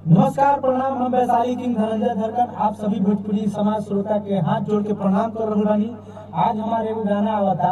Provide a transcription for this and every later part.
नमस्कार प्रणाम। हम वैशाली किंग धनंजय धरकन आप सभी भोजपुरी समाज श्रोता के हाथ जोड़ के प्रणाम कर रहे बानी। आज हमारे एगो गाना आवा था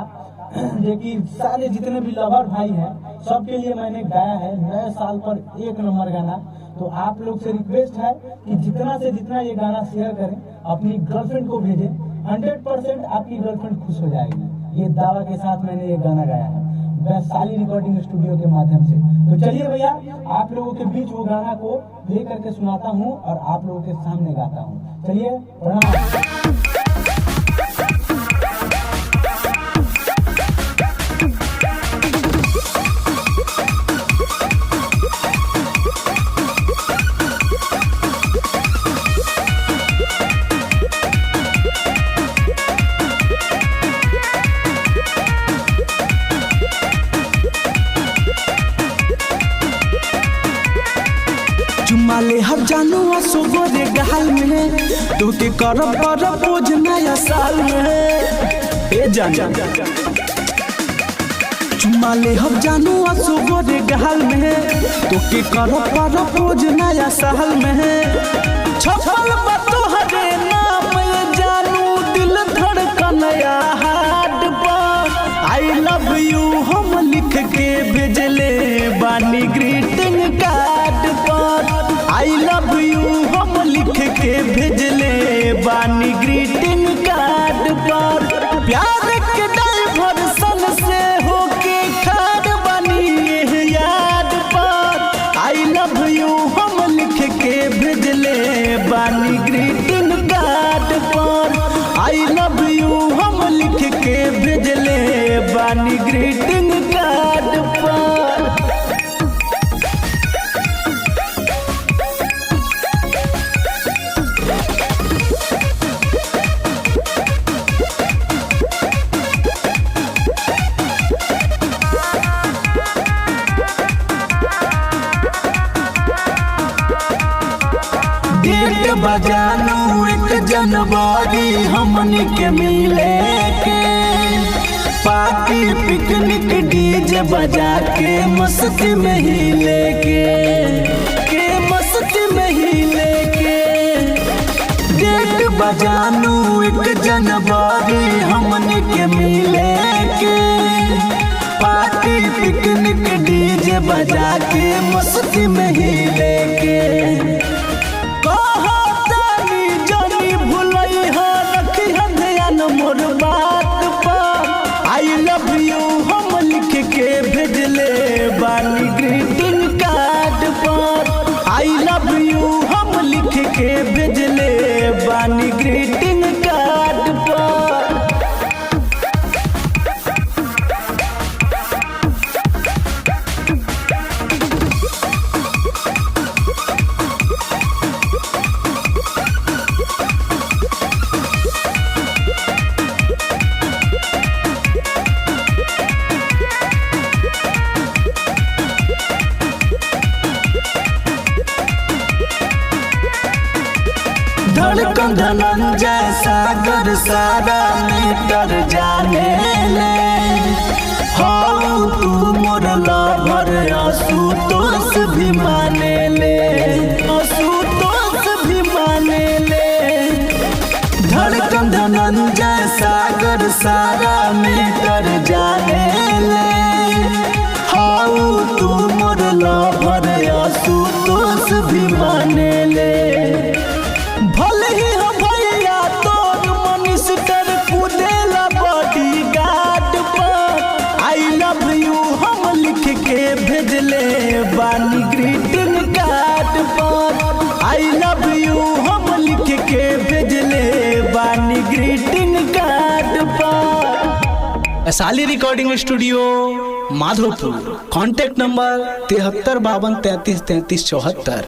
जो कि सारे जितने भी लवर भाई हैं सबके लिए मैंने गाया है। नए साल पर एक नंबर गाना। तो आप लोग से रिक्वेस्ट है कि जितना से जितना ये गाना शेयर करें, अपनी गर्लफ्रेंड को भेजें। 100% आपकी गर्लफ्रेंड खुश हो जाएगी। ये दावा के साथ मैंने ये गाना गाया है वैशाली रिकॉर्डिंग स्टूडियो के माध्यम से। तो चलिए भैया, आप लोगों के बीच वो गाना को प्ले करके सुनाता हूँ और आप लोगों के सामने गाता हूँ। चलिए, प्रणाम। चुम्मा ले हर जानू आसो गोरे गाल में, तू के करब प्रपोज नया साल में। ए जान चुम्मा ले हर जानू आसो गोरे गाल में, तू के करब प्रपोज नया साल में। छपल बा तोहरे नाम ये जानू, दिल धड़कन या हार्ट पर आई लव यू हम लिख के भेजले बानी ग्रीटिंग कार्ड पर। आई लव यू हम लिख के भेजले बानी ग्रीटिंग कार्ड पर। प्यार के डाइवर्सन से होके खाड़ बानी ये याद पर। आई लव यू हम लिख के भेजले बानी ग्रीटिंग कार्ड पर। आई लव यू हम लिख के भेजले बानी ग्रीटिंग कार्ड पर। डेट बजानू 1 जनवरी हमनी के मिले के, पार्टी पिकनिक डीजे बजा के मस्ती में ही लेके मस्ती में ही लेके। डेट बजानू 1 जनवरी हमनी के मिले के, पार्टी पिकनिक डीजे बजा के मस्ती में ही लेके। मोर बात पर आई लव यू हम लिख के भेजले बानी ग्रीटिंग कार्ड पर। आई लव यू हम लिख के भेजले बानी ग्रीटिंग कार्ड पर। धड़कन धनंजय सागर सारा मीटर जाने ले। हाँ तू मोर लवर आशुतोष भी माने ले, आशुतोष भी माने ले। धड़कन धनंजय सागर सारा मीटर जाने ले। हाँ तू मोर लवर आशुतोष भी माने ले। भले ही हो भैया तोर मनिस्टर कुदेला बॉडी गार्ड पर। आई लव यू हम लिख के भेजले बानी ग्रीटिंग कार्ड पर। आई लव यू हम लिख के भेजले बानी ग्रीटिंग कार्ड पर। Vaishali recording studio Madhopur. Contact number 7352333374।